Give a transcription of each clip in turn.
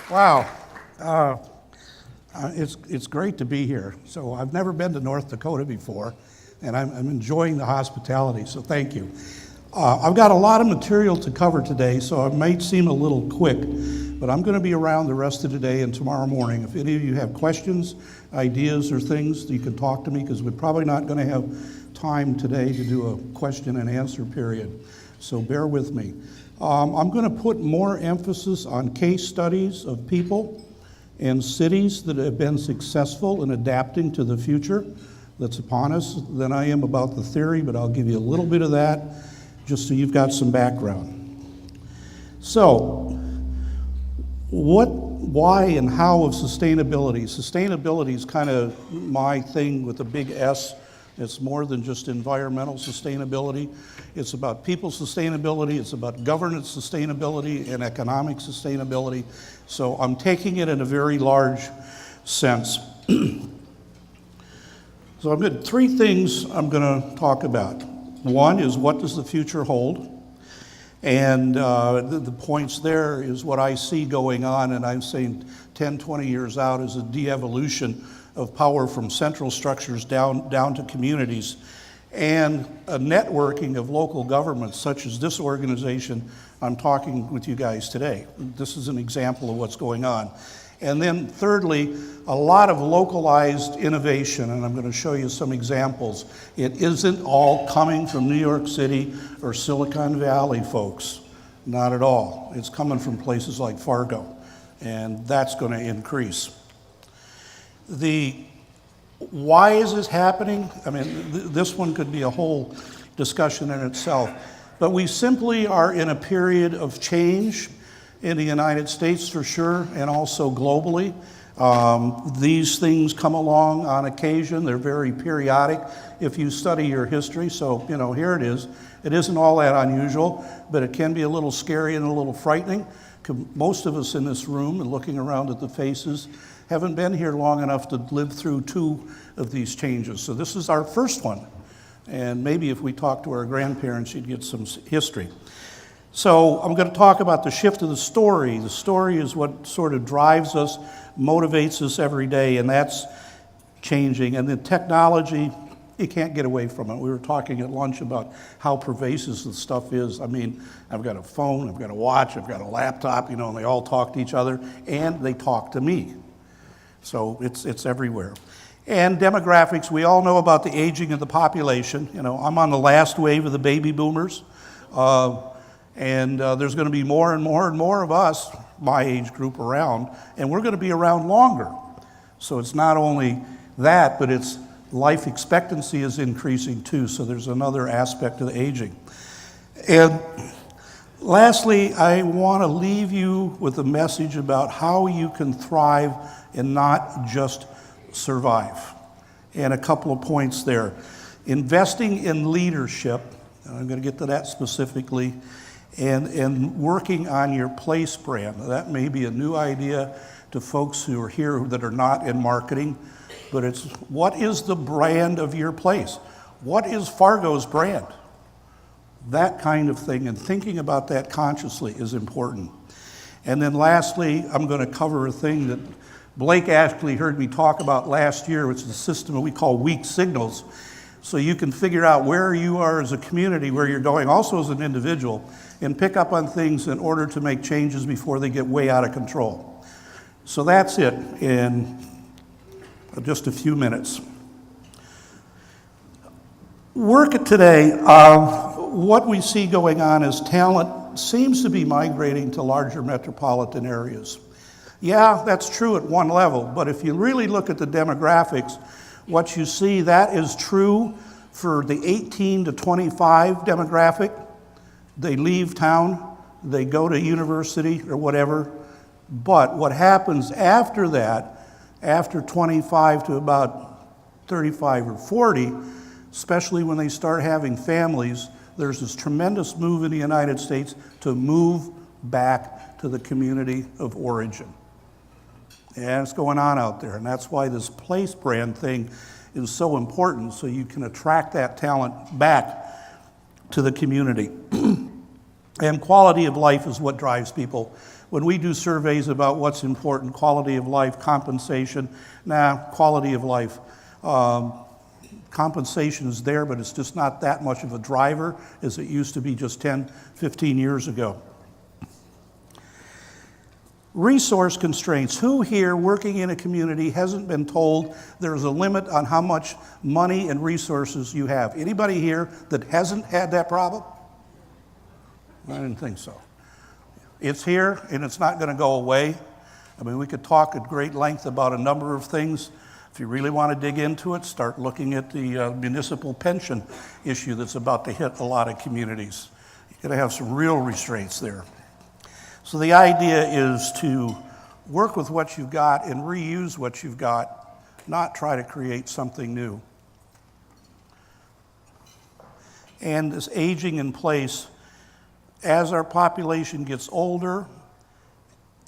Wow. Uh, it's great to be here. So I've never been to North Dakota before, and I'm enjoying the hospitality, so thank you. I've got a lot of material to cover today, so it might seem a little quick, but I'm going to be around the rest of today and tomorrow morning. If any of you have questions, ideas, or things, you can talk to me, because we're probably not going to have time today to do a question and answer period, so bear with me. I'm going to put more emphasis on case studies of people and cities that have been successful in adapting to the future that's upon us than I am about the theory, but I'll give you a little bit of that just so you've got some background. So, what, why, and how of sustainability? Sustainability is kind of my thing with a big S. It's more than just environmental sustainability. It's about people sustainability, it's about governance sustainability and economic sustainability. So I'm taking it in a very large sense. So I've got three things I'm going to talk about. One is, what does the future hold? And the points there is what I see going on, and I'm saying 10, 20 years out is a de-evolution of power from central structures down to communities, and a networking of local governments, such as this organization I'm talking with you guys today. This is an example of what's going on. And then thirdly, a lot of localized innovation, and I'm going to show you some examples. It isn't all coming from New York City or Silicon Valley, folks. Not at all. It's coming from places like Fargo, and that's going to increase. Why is this happening? I mean, this one could be a whole discussion in itself. But we simply are in a period of change in the United States for sure, and also globally. These things come along on occasion. They're very periodic if you study your history. So, here it is. It isn't all that unusual, but it can be a little scary and a little frightening. Most of us in this room, and looking around at the faces, haven't been here long enough to live through two of these changes. So this is our first one. And maybe if we talk to our grandparents, you'd get some history. So I'm going to talk about the shift of the story. The story is what sort of drives us, motivates us every day, and that's changing. And the technology, you can't get away from it. We were talking at lunch about how pervasive the stuff is. I mean, I've got a phone, I've got a watch, I've got a laptop, and they all talk to each other, and they talk to me. So it's everywhere. And demographics, we all know about the aging of the population. I'm on the last wave of the baby boomers. And there's going to be more and more and more of us, my age group, around. And we're going to be around longer. So it's not only that, but it's life expectancy is increasing too. So there's another aspect of the aging. And lastly, I want to leave you with a message about how you can thrive and not just survive. And a couple of points there. Investing in leadership, and I'm going to get to that specifically, and working on your place brand. That may be a new idea to folks who are here that are not in marketing, but it's what is the brand of your place? What is Fargo's brand? That kind of thing, and thinking about that consciously is important. And then lastly, I'm going to cover a thing that Blake actually heard me talk about last year, which is a system that we call weak signals. So you can figure out where you are as a community, where you're going, also as an individual, and pick up on things in order to make changes before they get way out of control. So that's it in just a few minutes. Work today, what we see going on is talent seems to be migrating to larger metropolitan areas. Yeah, that's true at one level, but if you really look at the demographics, what you see, that is true for the 18 to 25 demographic. They leave town, they go to university or whatever, but what happens after that, after 25 to about 35 or 40, especially when they start having families, there's this tremendous move in the United States to move back to the community of origin. And it's going on out there, and that's why this place brand thing is so important, so you can attract that talent back to the community. And quality of life is what drives people when we do surveys about what's important, quality of life, compensation, quality of life. Compensation is there, but it's just not that much of a driver as it used to be just 10, 15 years ago. Resource constraints. Who here working in a community hasn't been told there's a limit on how much money and resources you have? Anybody here that hasn't had that problem? I didn't think so. It's here and it's not going to go away. I mean, we could talk at great length about a number of things. If you really want to dig into it, start looking at the municipal pension issue that's about to hit a lot of communities. You're going to have some real restraints there. So the idea is to work with what you've got and reuse what you've got, not try to create something new. And this aging in place, as our population gets older,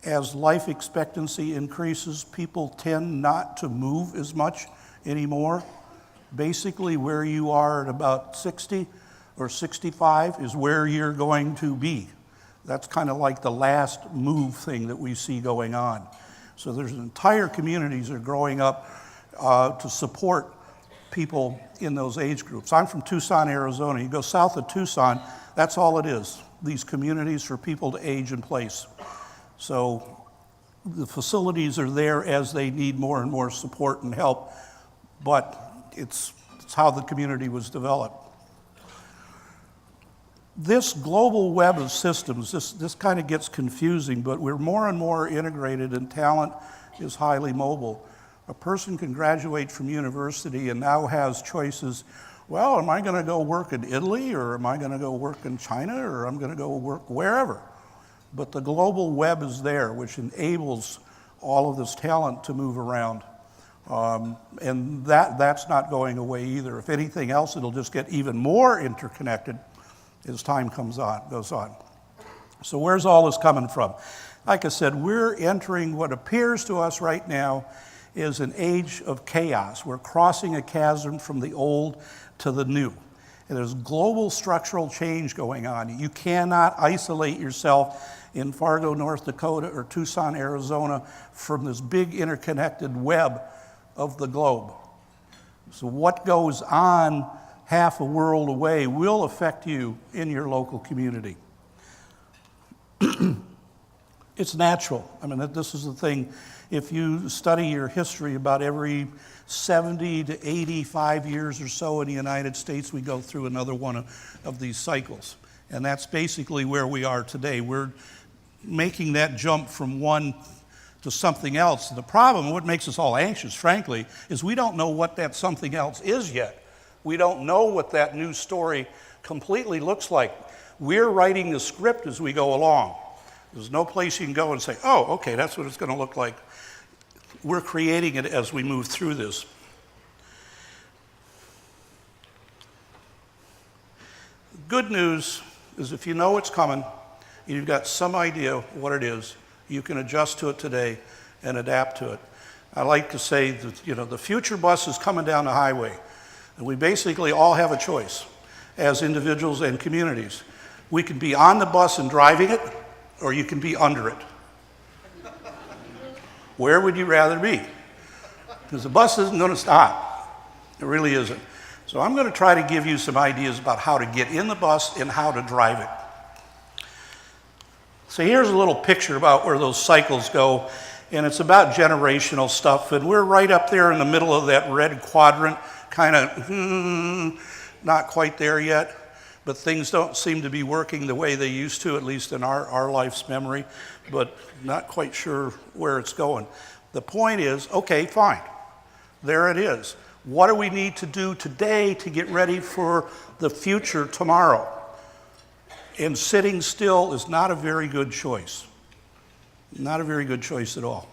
as life expectancy increases, people tend not to move as much anymore. Basically, where you are at about 60 or 65 is where you're going to be. That's kind of like the last move thing that we see going on. So there's entire communities that are growing up to support people in those age groups. I'm from Tucson, Arizona. You go south of Tucson, that's all it is. These communities for people to age in place. So the facilities are there as they need more and more support and help, but it's how the community was developed. This global web of systems, this kind of gets confusing, but we're more and more integrated and talent is highly mobile. A person can graduate from university and now has choices. Well, am I going to go work in Italy, or am I going to go work in China, or I'm going to go work wherever? But the global web is there, which enables all of this talent to move around. And that's not going away either. If anything else, it'll just get even more interconnected as time goes on. So where's all this coming from? Like I said, we're entering what appears to us right now is an age of chaos. We're crossing a chasm from the old to the new. And there's global structural change going on. You cannot isolate yourself in Fargo, North Dakota, or Tucson, Arizona, from this big interconnected web of the globe. So what goes on half a world away will affect you in your local community. It's natural. I mean, this is the thing. If you study your history, about every 70 to 85 years or so in the United States, we go through another one of these cycles. And that's basically where we are today. We're making that jump from one to something else. The problem, what makes us all anxious, frankly, is we don't know what that something else is yet. We don't know what that new story completely looks like. We're writing the script as we go along. There's no place you can go and say, oh, okay, that's what it's going to look like. We're creating it as we move through this. Good news is if you know it's coming, you've got some idea what it is, you can adjust to it today and adapt to it. I like to say that, the future bus is coming down the highway. And we basically all have a choice as individuals and communities. We can be on the bus and driving it, or you can be under it. Where would you rather be? Because the bus isn't going to stop. It really isn't. So I'm going to try to give you some ideas about how to get in the bus and how to drive it. So here's a little picture about where those cycles go, and it's about generational stuff, and we're right up there in the middle of that red quadrant, kind of not quite there yet, but things don't seem to be working the way they used to, at least in our life's memory, but not quite sure where it's going. The point is, okay, fine, there it is. What do we need to do today to get ready for the future tomorrow? And sitting still is not a very good choice. Not a very good choice at all.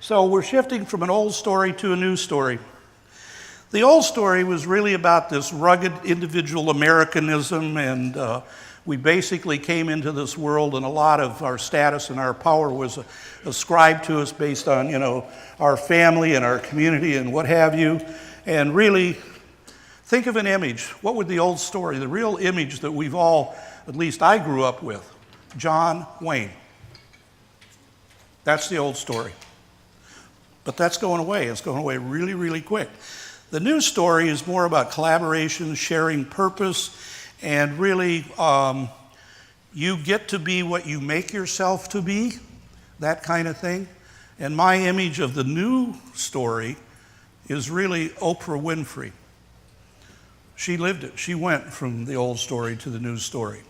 So we're shifting from an old story to a new story. The old story was really about this rugged individual Americanism, and we basically came into this world and a lot of our status and our power was ascribed to us based on, our family and our community and what have you. And really, think of an image. What would the old story, the real image that we've all, at least I grew up with, John Wayne. That's the old story. But that's going away. It's going away really, really quick. The new story is more about collaboration, sharing purpose, and really you get to be what you make yourself to be, that kind of thing. And my image of the new story is really Oprah Winfrey. She lived it. She went from the old story to the new story.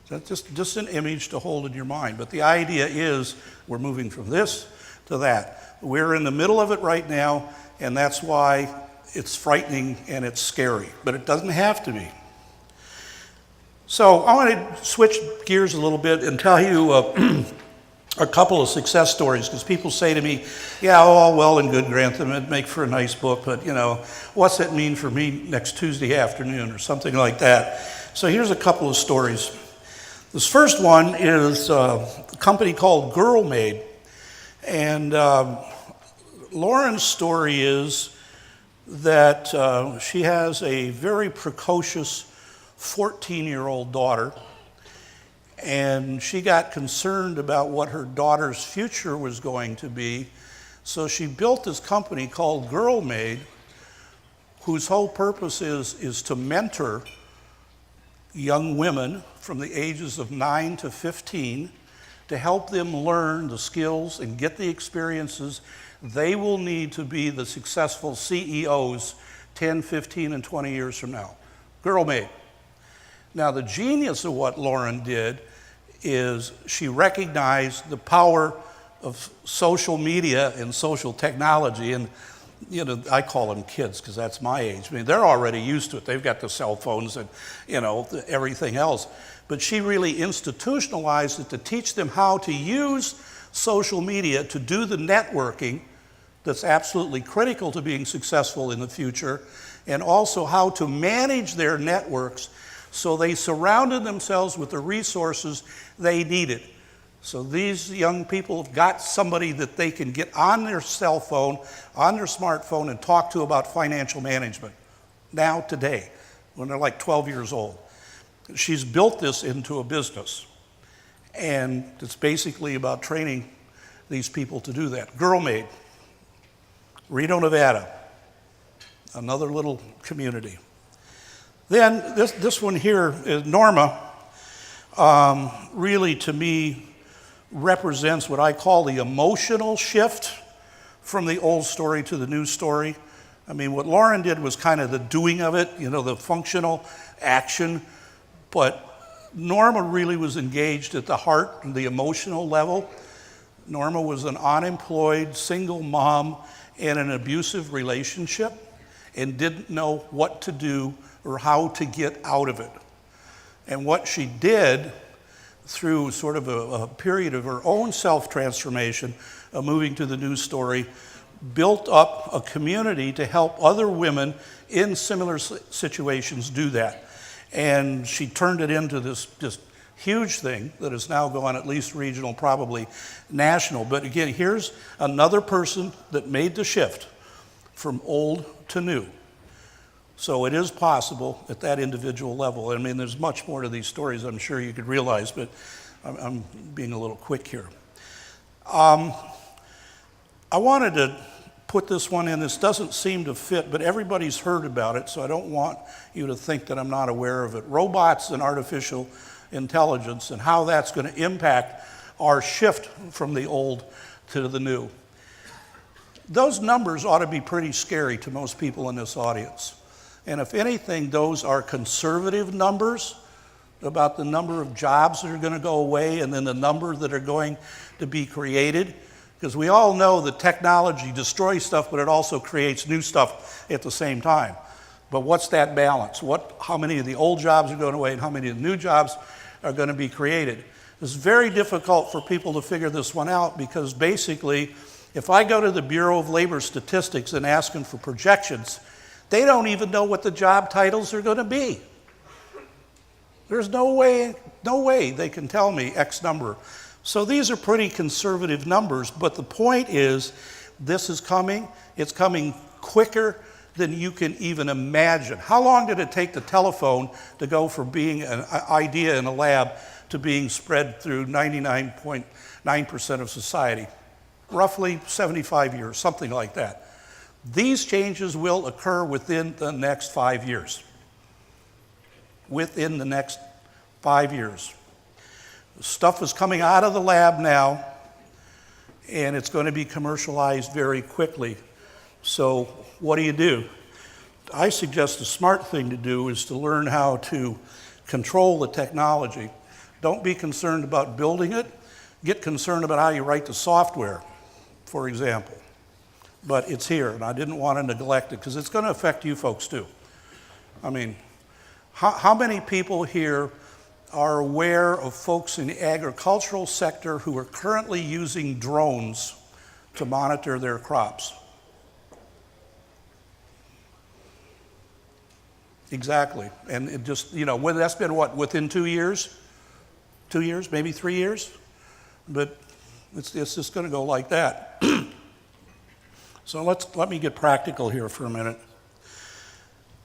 So that's just an image to hold in your mind. But the idea is we're moving from this to that. We're in the middle of it right now, and that's why it's frightening and it's scary. But it doesn't have to be. So I want to switch gears a little bit and tell you a couple of success stories, because people say to me, yeah, all well and good, Grantham, it'd make for a nice book, but what's that mean for me next Tuesday afternoon or something like that. So here's a couple of stories. This first one is a company called Girl Maid. And Lauren's story is that she has a very precocious 14-year-old daughter, and she got concerned about what her daughter's future was going to be, so she built this company called Girl Maid, whose whole purpose is to mentor young women from the ages of 9 to 15 to help them learn the skills and get the experiences they will need to be the successful CEOs 10, 15, and 20 years from now. Girl Maid. Now, the genius of what Lauren did is she recognized the power of social media and social technology. And, I call them kids because that's my age. I mean, they're already used to it. They've got the cell phones and, everything else. But she really institutionalized it to teach them how to use social media to do the networking that's absolutely critical to being successful in the future, and also how to manage their networks so they surrounded themselves with the resources they needed. So these young people have got somebody that they can get on their cell phone, on their smartphone, and talk to about financial management now, today, when they're like 12 years old. She's built this into a business, and it's basically about training these people to do that. Girl Maid, Reno, Nevada, another little community. Then this one here is Norma, really to me represents what I call the emotional shift from the old story to the new story. I mean, what Lauren did was kind of the doing of it, the functional action, but Norma really was engaged at the heart and the emotional level. Norma was an unemployed single mom in an abusive relationship and didn't know what to do or how to get out of it. And what she did through sort of a period of her own self-transformation, moving to the new story, built up a community to help other women in similar situations do that. And she turned it into this just huge thing that is now gone at least regional, probably national. But again, here's another person that made the shift from old to new. So it is possible at that individual level. I mean, there's much more to these stories I'm sure you could realize, but I'm being a little quick here. I wanted to put this one in. This doesn't seem to fit, but everybody's heard about it, so I don't want you to think that I'm not aware of it. Robots and artificial intelligence and how that's going to impact our shift from the old to the new. Those numbers ought to be pretty scary to most people in this audience. And if anything, those are conservative numbers about the number of jobs that are going to go away and then the number that are going to be created. Because we all know that technology destroys stuff, but it also creates new stuff at the same time. But what's that balance? How many of the old jobs are going away and how many of the new jobs are going to be created? It's very difficult for people to figure this one out because basically, if I go to the Bureau of Labor Statistics and ask them for projections, they don't even know what the job titles are going to be. There's no way they can tell me X number. So these are pretty conservative numbers, but the point is this is coming. It's coming quicker than you can even imagine. How long did it take the telephone to go from being an idea in a lab to being spread through 99.9% of society? Roughly 75 years, something like that. These changes will occur within the next 5 years. Within the next 5 years. Stuff is coming out of the lab now, and it's going to be commercialized very quickly. So what do? I suggest the smart thing to do is to learn how to control the technology. Don't be concerned about building it. Get concerned about how you write the software, for example. But it's here, and I didn't want to neglect it because it's going to affect you folks too. I mean, how many people here are aware of folks in the agricultural sector who are currently using drones to monitor their crops? Exactly. And it just, that's been what, within 2 years? 2 years, maybe 3 years? But it's just going to go like that. So let me get practical here for a minute.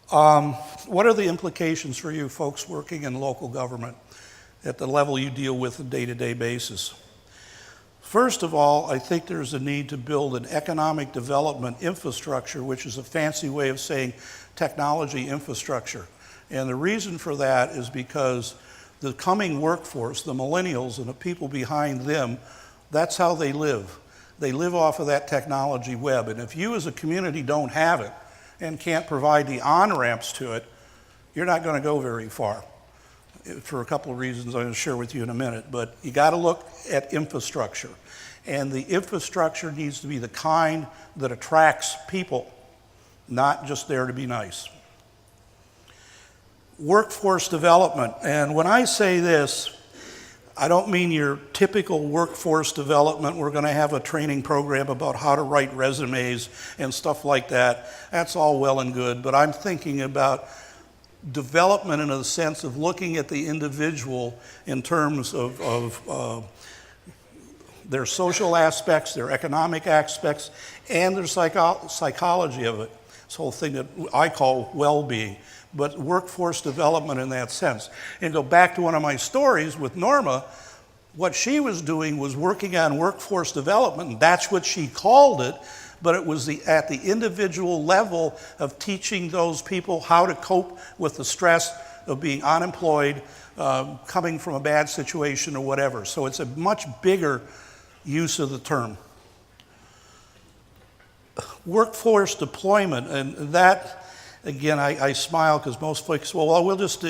What are the implications for you folks working in local government at the level you deal with on a day-to-day basis? First of all, I think there's a need to build an economic development infrastructure, which is a fancy way of saying technology infrastructure. And the reason for that is because the coming workforce, the millennials and the people behind them, that's how they live. They live off of that technology web. And if you as a community don't have it and can't provide the on-ramps to it, you're not going to go very far. For a couple of reasons I'm going to share with you in a minute. But you got to look at infrastructure. And the infrastructure needs to be the kind that attracts people, not just there to be nice. Workforce development. And when I say this, I don't mean your typical workforce development. We're going to have a training program about how to write resumes and stuff like that. That's all well and good. But I'm thinking about development in the sense of looking at the individual in terms of their social aspects, their economic aspects, and their psychology of it. This whole thing that I call well-being, but workforce development in that sense. And go back to one of my stories with Norma, what she was doing was working on workforce development, and that's what she called it, but it was at the individual level of teaching those people how to cope with the stress of being unemployed, coming from a bad situation or whatever. So it's a much bigger use of the term. Workforce deployment, and that, again, I smile because most folks, well, we'll just,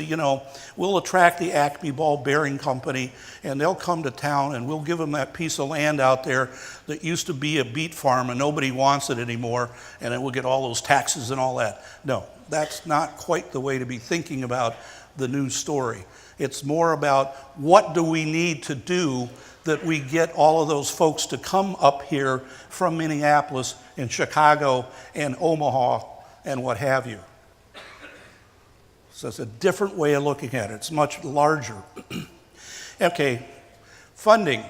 we'll attract the Acme Ball Bearing Company and they'll come to town and we'll give them that piece of land out there that used to be a beet farm and nobody wants it anymore, and then we'll get all those taxes and all that. No, that's not quite the way to be thinking about the news story. It's more about what do we need to do that we get all of those folks to come up here from Minneapolis and Chicago and Omaha and what have you. So it's a different way of looking at it. It's much larger. Okay, funding.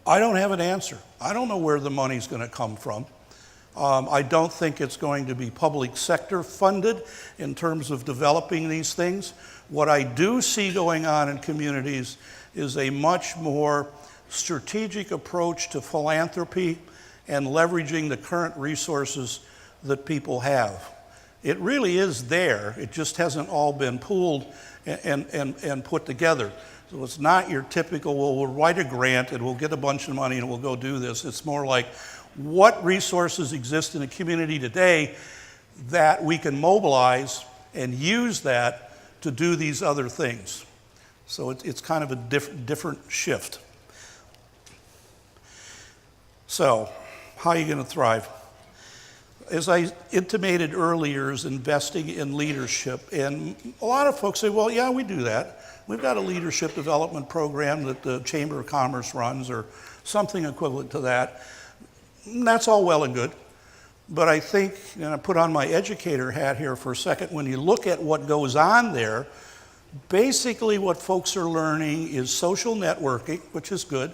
I don't have an answer. I don't know where the money's going to come from. I don't think it's going to be public sector funded in terms of developing these things. What I do see going on in communities is a much more strategic approach to philanthropy and leveraging the current resources that people have. It really is there. It just hasn't all been pooled and put together. So it's not your typical, well, we'll write a grant and we'll get a bunch of money and we'll go do this. It's more like, what resources exist in a community today that we can mobilize and use that to do these other things? So it's kind of a different shift. So, how are you going to thrive? As I intimated earlier, is investing in leadership. And a lot of folks say, well, yeah, we do that. We've got a leadership development program that the Chamber of Commerce runs or something equivalent to that. And that's all well and good. But I think, and I put on my educator hat here for a second, when you look at what goes on there, basically what folks are learning is social networking, which is good.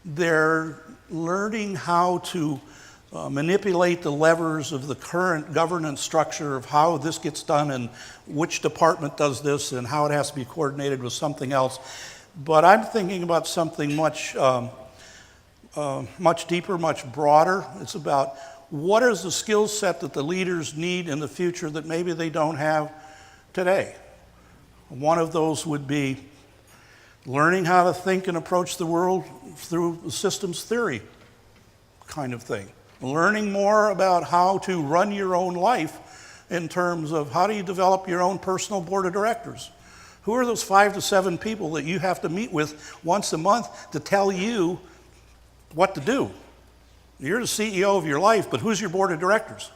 They're learning how to manipulate the levers of the current governance structure of how this gets done and which department does this and how it has to be coordinated with something else. But I'm thinking about something much deeper, much broader. It's about what is the skill set that the leaders need in the future that maybe they don't have today. One of those would be learning how to think and approach the world through systems theory kind of thing. Learning more about how to run your own life in terms of how do you develop your own personal board of directors. Who are those 5 to 7 people that you have to meet with once a month to tell you what to do? You're the CEO of your life, but who's your board of directors?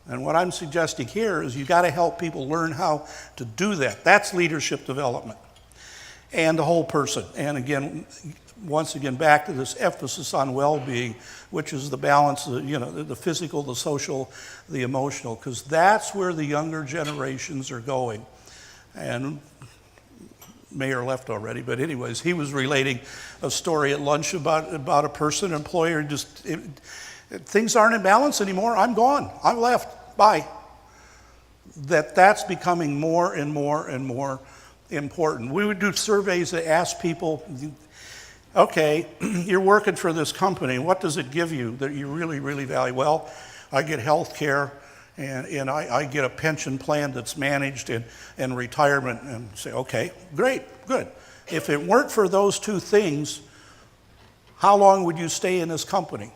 And what I'm suggesting here is you've got to help people learn how to do that. That's leadership development. And the whole person. And again, once again, back to this emphasis on well-being, which is the balance, the physical, the social, the emotional, because that's where the younger generations are going. And Mayor left already, but anyways, he was relating a story at lunch about a person, an employer, things aren't in balance anymore. I'm gone. I'm left. Bye. That's becoming more and more and more important. We would do surveys that ask people, okay, you're working for this company. What does it give you that you really, really value? Well, I get health care, and I get a pension plan that's managed and retirement. And say, okay, great, good. If it weren't for those two things, how long would you stay in this company?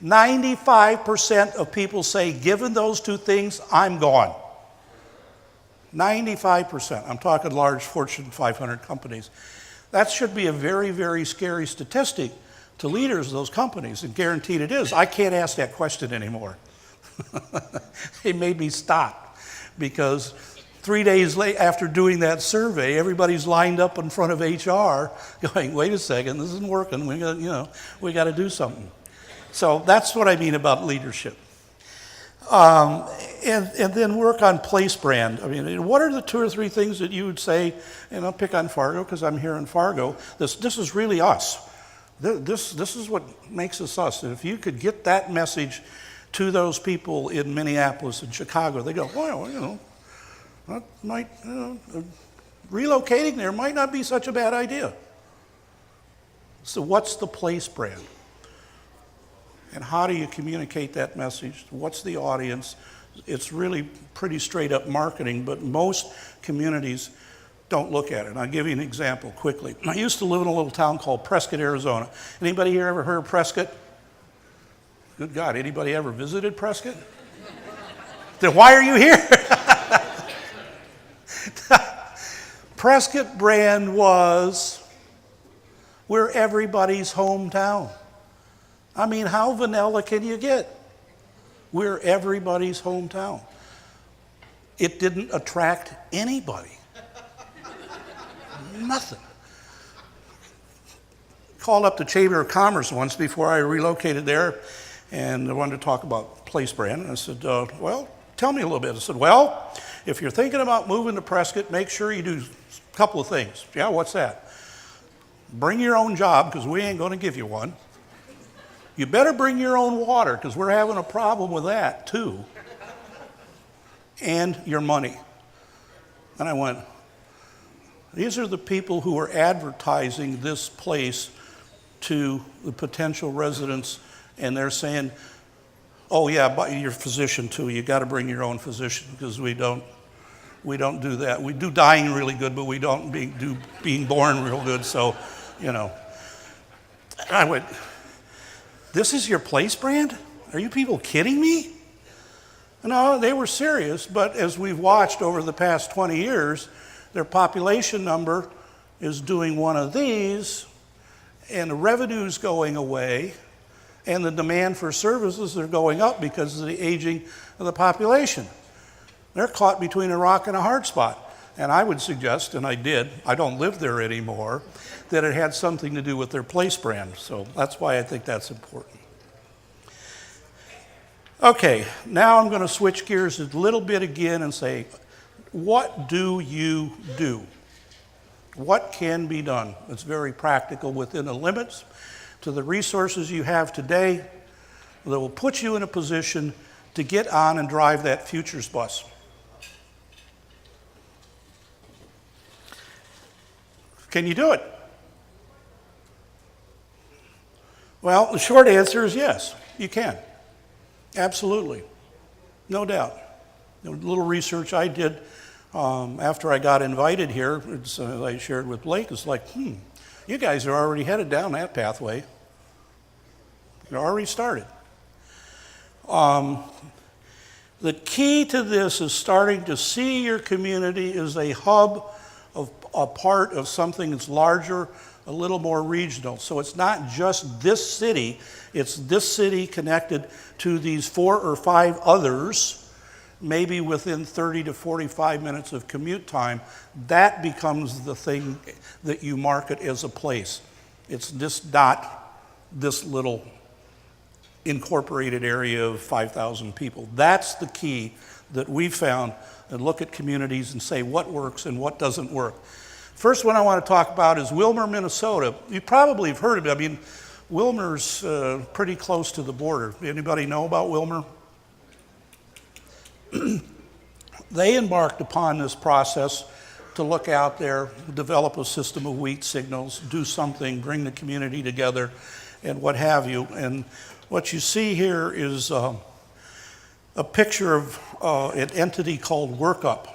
95% of people say, given those two things, I'm gone. 95%. I'm talking large Fortune 500 companies. That should be a very, very scary statistic to leaders of those companies, and guaranteed it is. I can't ask that question anymore. They made me stop because 3 days after doing that survey, everybody's lined up in front of HR going, wait a second, this isn't working. We got to do something. So that's what I mean about leadership. And then work on place brand. I mean, what are the 2 or 3 things that you would say, and I'll pick on Fargo because I'm here in Fargo, this is really us. This is what makes us us. And if you could get that message to those people in Minneapolis and Chicago, they go, well, that might, relocating there might not be such a bad idea. So what's the place brand? And how do you communicate that message? What's the audience? It's really pretty straight up marketing, but most communities don't look at it. And I'll give you an example quickly. I used to live in a little town called Prescott, Arizona. Anybody here ever heard of Prescott? Good God, anybody ever visited Prescott? Then why are you here? Prescott brand was we're everybody's hometown. I mean, how vanilla can you get? We're everybody's hometown. It didn't attract anybody. Nothing. Called up the Chamber of Commerce once before I relocated there, and I wanted to talk about place brand. And I said, well, tell me a little bit. I said, well, if you're thinking about moving to Prescott, make sure you do a couple of things. Yeah, what's that? Bring your own job, because we ain't going to give you one. You better bring your own water, because we're having a problem with that too. And your money. And I went, these are the people who are advertising this place to the potential residents, and they're saying, oh yeah, but your physician too. You got to bring your own physician, because we don't do that. We do dying really good, but we don't do being born real good. So, I went, this is your place brand? Are you people kidding me? No, they were serious, but as we've watched over the past 20 years, their population number is doing one of these, and the revenue's going away, and the demand for services are going up because of the aging of the population. They're caught between a rock and a hard spot. And I would suggest, and I did, I don't live there anymore, that it had something to do with their place brand. So that's why I think that's important. Okay, now I'm going to switch gears a little bit again and say, what do you do? What can be done? It's very practical within the limits to the resources you have today that will put you in a position to get on and drive that futures bus. Can you do it? Well, the short answer is yes, you can. Absolutely. No doubt. A little research I did after I got invited here, as I shared with Blake, it's like, you guys are already headed down that pathway. You're already started. The key to this is starting to see your community as a hub of a part of something that's larger, a little more regional. So it's not just this city, it's this city connected to these 4 or 5 others, maybe within 30 to 45 minutes of commute time. That becomes the thing that you market as a place. It's just not this little incorporated area of 5,000 people. That's the key that we found, and look at communities and say what works and what doesn't work. First one I want to talk about is Willmar, Minnesota. You probably have heard of it. I mean, Willmar's pretty close to the border. Anybody know about Willmar? They embarked upon this process to look out there, develop a system of wheat signals, do something, bring the community together, and what have you. And what you see here is a picture of an entity called WorkUp.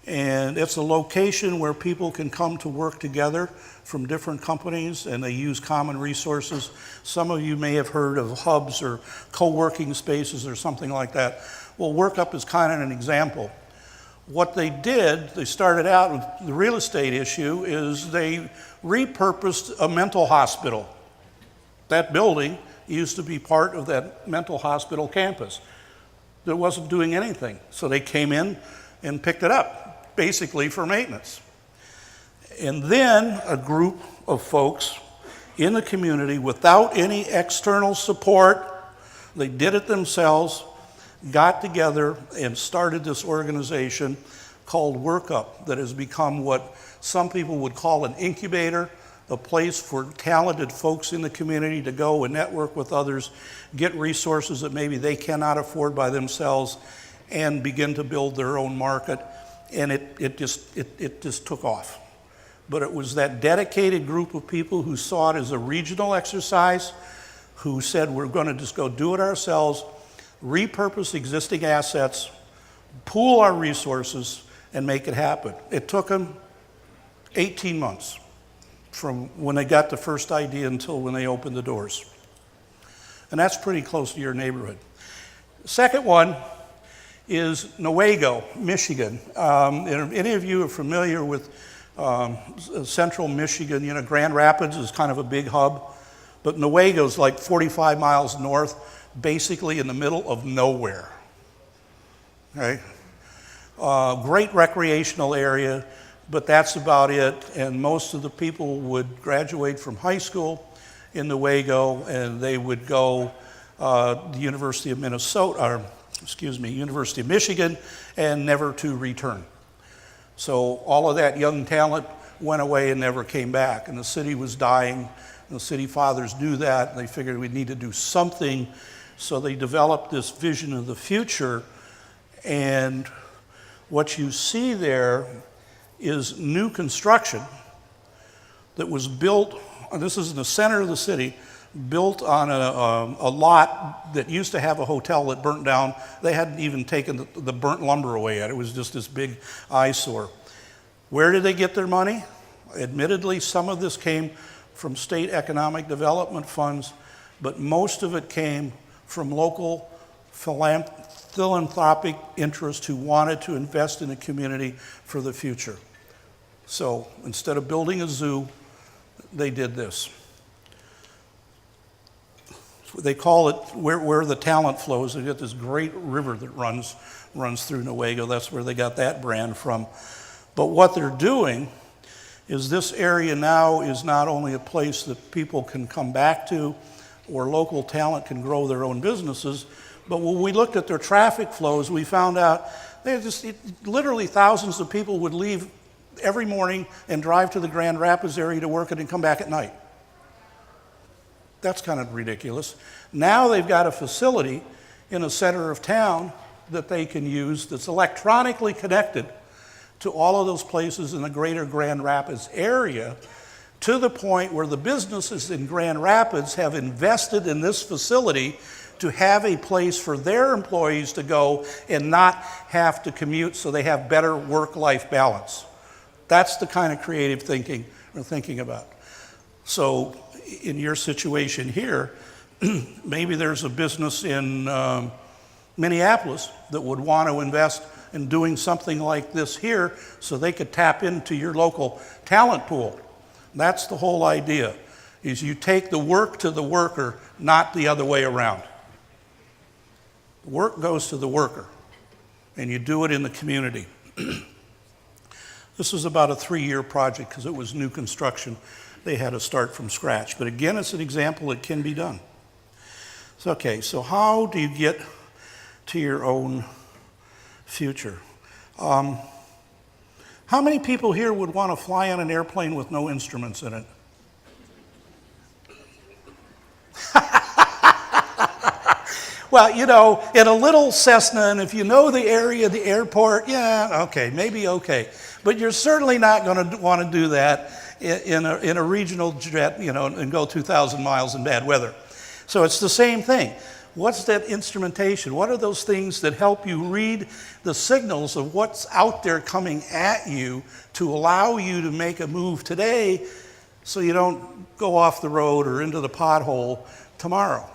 And it's a location where people can come to work together from different companies, and they use common resources. Some of you may have heard of hubs or co-working spaces or something like that. Well, WorkUp is kind of an example. What they did, they started out with the real estate issue, is they repurposed a mental hospital. That building used to be part of that mental hospital campus. It wasn't doing anything. So they came in and picked it up, basically for maintenance. And then a group of folks in the community, without any external support, they did it themselves, got together and started this organization called WorkUp that has become what some people would call an incubator, a place for talented folks in the community to go and network with others, get resources that maybe they cannot afford by themselves, and begin to build their own market. And it just took off. But it was that dedicated group of people who saw it as a regional exercise, who said, we're going to just go do it ourselves, repurpose existing assets, pool our resources, and make it happen. It took them 18 months from when they got the first idea until when they opened the doors. And that's pretty close to your neighborhood. The second one is Newaygo, Michigan. Any of you are familiar with central Michigan? You know, Grand Rapids is kind of a big hub, but Newaygo is like 45 miles north, basically in the middle of nowhere. Okay? Great recreational area, but that's about it. And most of the people would graduate from high school in Newaygo, and they would go the University of University of Michigan, and never to return. So all of that young talent went away and never came back, and the city was dying. And the city fathers knew that, and they figured we need to do something. So they developed this vision of the future, and what you see there is new construction that was built, and this is in the center of the city, built on a lot that used to have a hotel that burnt down. They hadn't even taken the burnt lumber away yet. It was just this big eyesore. Where did they get their money? Admittedly, some of this came from state economic development funds, but most of it came from local philanthropic interests who wanted to invest in the community for the future. So instead of building a zoo, they did this. They call it where the talent flows. They've got this great river that runs through Newaygo. That's where they got that brand from. But what they're doing is this area now is not only a place that people can come back to, or local talent can grow their own businesses, but when we looked at their traffic flows, we found out literally thousands of people would leave every morning and drive to the Grand Rapids area to work and then come back at night. That's kind of ridiculous. Now they've got a facility in the center of town that they can use that's electronically connected to all of those places in the greater Grand Rapids area, to the point where the businesses in Grand Rapids have invested in this facility to have a place for their employees to go and not have to commute, so they have better work-life balance. That's the kind of creative thinking we're thinking about. So in your situation here, maybe there's a business in Minneapolis that would want to invest in doing something like this here so they could tap into your local talent pool. That's the whole idea, is you take the work to the worker, not the other way around. Work goes to the worker, and you do it in the community. This was about a 3-year project because it was new construction. They had to start from scratch. But again, it's an example that can be done. So, okay, so how do you get to your own future? How many people here would want to fly on an airplane with no instruments in it? Well, you know, in a little Cessna, and if you know the area, the airport, yeah, okay, maybe okay. But you're certainly not going to want to do that in a regional jet, you know, and go 2,000 miles in bad weather. So it's the same thing. What's that instrumentation? What are those things that help you read the signals of what's out there coming at you to allow you to make a move today so you don't go off the road or into the pothole tomorrow?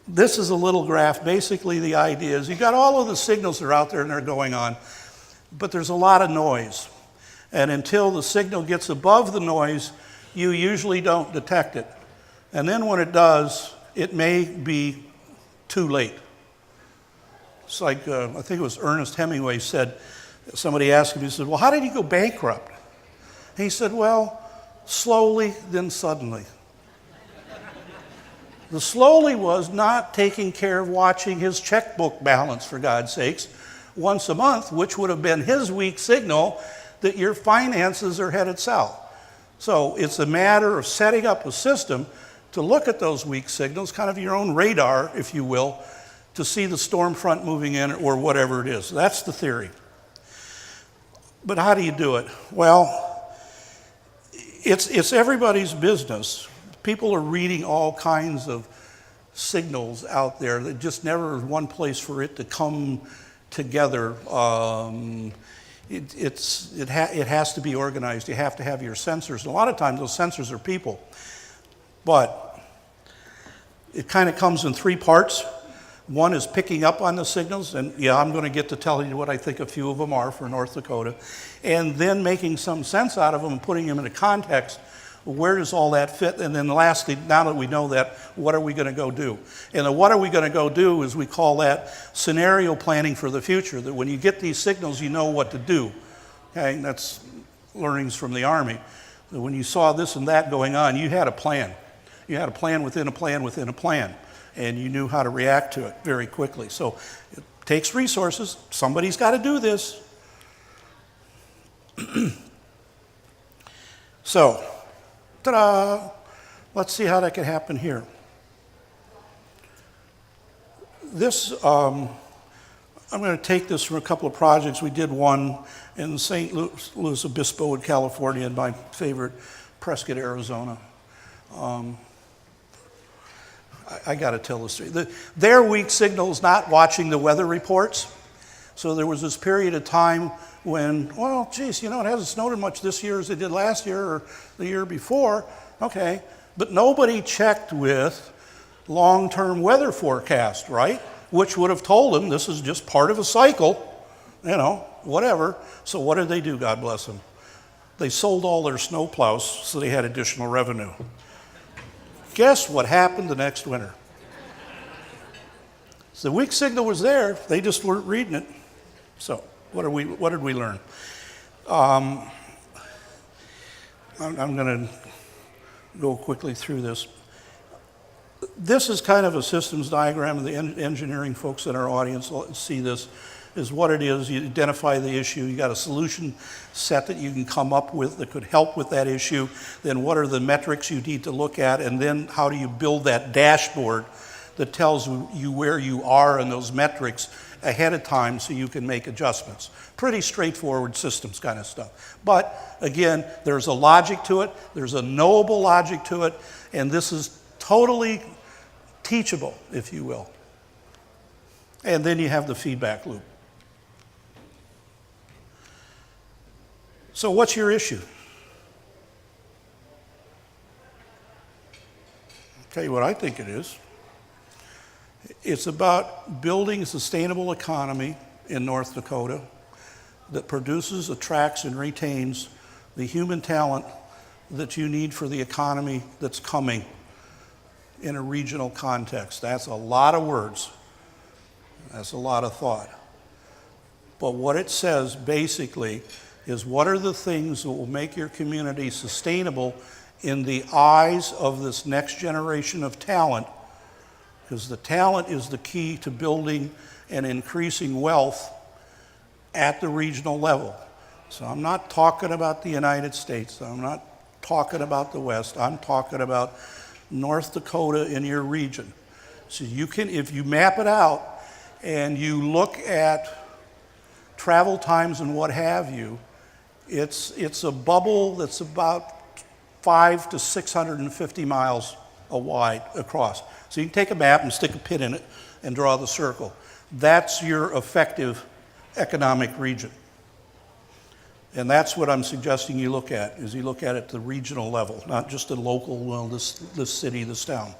This is a little graph. Basically, the idea is you've got all of the signals that are out there and they're going on, but there's a lot of noise. And until the signal gets above the noise, you usually don't detect it. And then when it does, it may be too late. It's like, I think it was Ernest Hemingway said, somebody asked him, he said, well, how did you go bankrupt? And he said, well, slowly, then suddenly. The slowly was not taking care of watching his checkbook balance, for God's sakes, once a month, which would have been his weak signal that your finances are headed south. So it's a matter of setting up a system to look at those weak signals, kind of your own radar, if you will, to see the storm front moving in or whatever it is. That's the theory. But how do you do it? Well, it's everybody's business. People are reading all kinds of signals out there that just never is one place for it to come together. It has to be organized. You have to have your sensors. And a lot of times those sensors are people. But it kind of comes in 3 parts. One is picking up on the signals, and yeah, I'm going to get to tell you what I think a few of them are for North Dakota, and then making some sense out of them and putting them into context. Where does all that fit? And then lastly, now that we know that, what are we going to go do? And the what are we going to go do is we call that scenario planning for the future, that when you get these signals, you know what to do. Okay, that's learnings from the Army. That when you saw this and that going on, you had a plan. You had a plan within a plan within a plan, and you knew how to react to it very quickly. So it takes resources. Somebody's got to do this. So, ta-da! Let's see how that can happen here. This, I'm going to take this from a couple of projects. We did one in St. Louis Obispo in California, and my favorite, Prescott, Arizona. I got to tell this story. Their weak signal is not watching the weather reports. So there was this period of time when, well, geez, you know, it hasn't snowed as much this year as it did last year or the year before. Okay, but nobody checked with long-term weather forecast, right? Which would have told them this is just part of a cycle, you know, whatever. So what did they do, God bless them? They sold all their snow plows so they had additional revenue. Guess what happened the next winter? So the weak signal was there, they just weren't reading it. So what did we learn? I'm going to go quickly through this. This is kind of a systems diagram, and the engineering folks in our audience see this. is what it is. You identify the issue. You got a solution set that you can come up with that could help with that issue. Then what are the metrics you need to look at? And then how do you build that dashboard that tells you where you are in those metrics ahead of time so you can make adjustments. Pretty straightforward systems kind of stuff. But again, there's a logic to it. There's a knowable logic to it. And this is totally teachable, if you will. And then you have the feedback loop. So what's your issue? I'll tell you what I think it is. It's about building a sustainable economy in North Dakota that produces, attracts, and retains the human talent that you need for the economy that's coming in a regional context. That's a lot of words. That's a lot of thought. But what it says basically is what are the things that will make your community sustainable in the eyes of this next generation of talent, because the talent is the key to building and increasing wealth at the regional level. So I'm not talking about the United States. I'm not talking about the West. I'm talking about North Dakota in your region. So you can, if you map it out and you look at travel times and what have you, it's a bubble that's about 500 to 650 miles wide across. So you can take a map and stick a pin in it and draw the circle. That's your effective economic region. And that's what I'm suggesting you look at, is you look at it at the regional level, not just the local, well, this city, this town.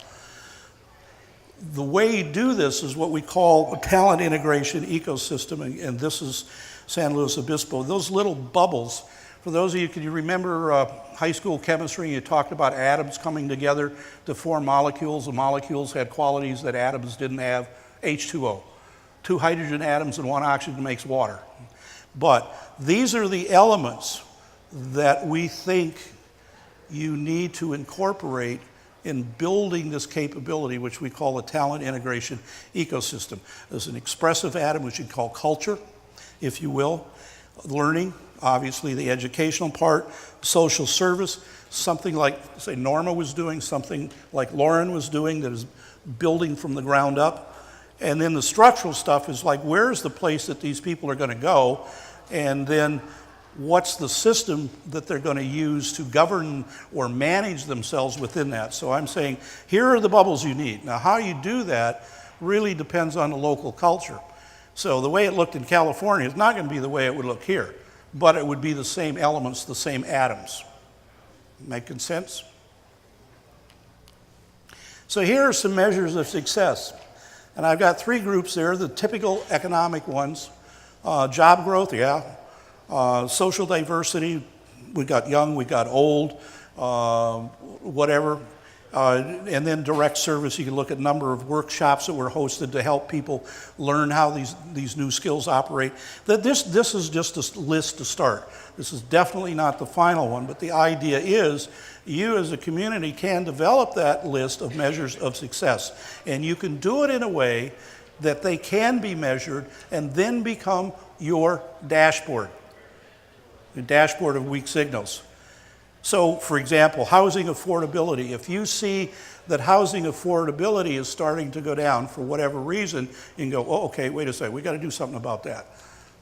The way you do this is what we call a talent integration ecosystem, and this is San Luis Obispo. Those little bubbles, for those of you, can you remember high school chemistry? You talked about atoms coming together to form molecules. The molecules had qualities that atoms didn't have. H2O. 2 hydrogen atoms and 1 oxygen makes water. But these are the elements that we think you need to incorporate in building this capability, which we call a talent integration ecosystem. There's an expressive atom, which you call culture, if you will, learning, obviously the educational part, social service, something like, say, Norma was doing, something like Lauren was doing that is building from the ground up. And then the structural stuff is like, where's the place that these people are going to go? And then what's the system that they're going to use to govern or manage themselves within that? So I'm saying, here are the bubbles you need. Now, how you do that really depends on the local culture. So the way it looked in California is not going to be the way it would look here, but it would be the same elements, the same atoms. Making sense? So here are some measures of success. And I've got 3 groups there, the typical economic ones. Job growth, yeah. Social diversity, we got young, we got old, whatever. And then direct service, you can look at number of workshops that were hosted to help people learn how these new skills operate. This is just a list to start. This is definitely not the final one, but the idea is you as a community can develop that list of measures of success. And you can do it in a way that they can be measured and then become your dashboard, the dashboard of weak signals. So, for example, housing affordability. If you see that housing affordability is starting to go down for whatever reason, you can go, oh, okay, wait a second, we got to do something about that.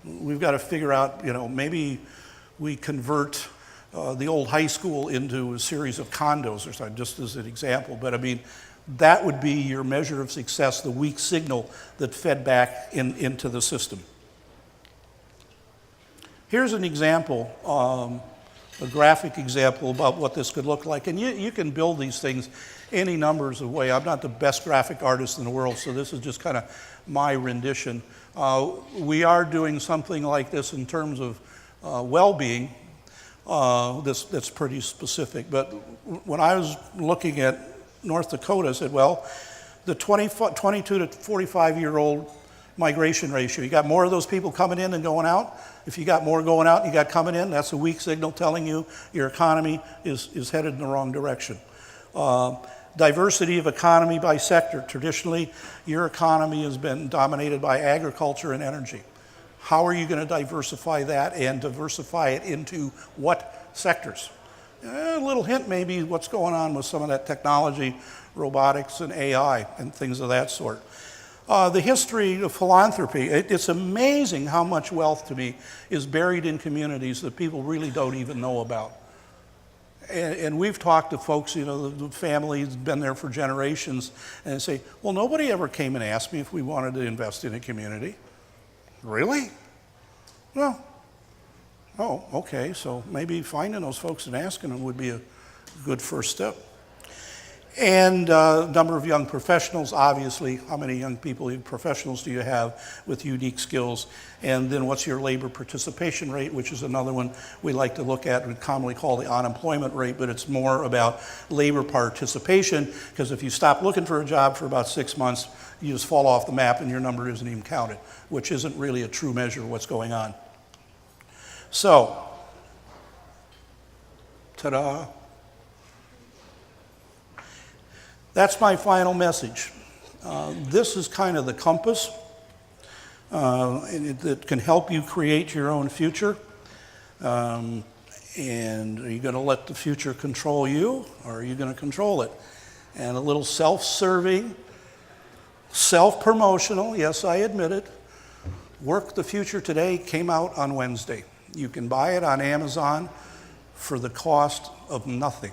We've got to figure out, maybe we convert the old high school into a series of condos or something, just as an example. But I mean, that would be your measure of success, the weak signal that fed back into the system. Here's an example, a graphic example about what this could look like. And you can build these things any numbers of ways. I'm not the best graphic artist in the world, so this is just kind of my rendition. We are doing something like this in terms of well-being. That's pretty specific. But when I was looking at North Dakota, I said, well, the 22 to 45-year-old migration ratio, you got more of those people coming in than going out. If you got more going out and you got coming in, that's a weak signal telling you your economy is headed in the wrong direction. Diversity of economy by sector. Traditionally, your economy has been dominated by agriculture and energy. How are you going to diversify that and diversify it into what sectors? A little hint maybe what's going on with some of that technology, robotics and AI and things of that sort. The history of philanthropy, it's amazing how much wealth to me is buried in communities that people really don't even know about. And we've talked to folks, you know, the family's been there for generations, and they say, well, nobody ever came and asked me if we wanted to invest in a community. Really? Well, oh, okay, so maybe finding those folks and asking them would be a good first step. And number of young professionals, obviously, how many young professionals do you have with unique skills? And then what's your labor participation rate, which is another one we like to look at, we commonly call the unemployment rate, but it's more about labor participation, because if you stop looking for a job for about 6 months, you just fall off the map and your number isn't even counted, which isn't really a true measure of what's going on. So, ta-da. That's my final message. This is kind of the compass that can help you create your own future. And are you going to let the future control you, or are you going to control it? And a little self-serving, self-promotional, yes, I admit it. Work the Future Today came out on Wednesday. You can buy it on Amazon for the cost of nothing.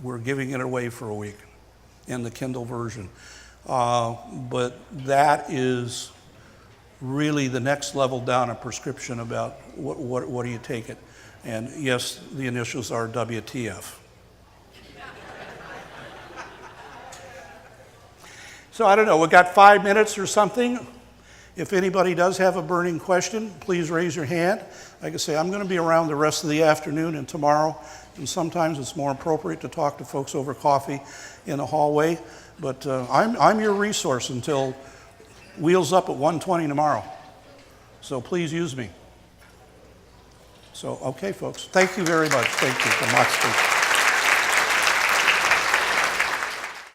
We're giving it away for a week in the Kindle version. But that is really the next level down a prescription about what do you take it. And yes, the initials are WTF. So I don't know, we've got 5 minutes or something. If anybody does have a burning question, please raise your hand. Like I say, I'm going to be around the rest of the afternoon and tomorrow, and sometimes it's more appropriate to talk to folks over coffee in the hallway. But I'm your resource until wheels up at 1:20 tomorrow. So please use me. So, okay, folks. Thank you very much. Thank you for much.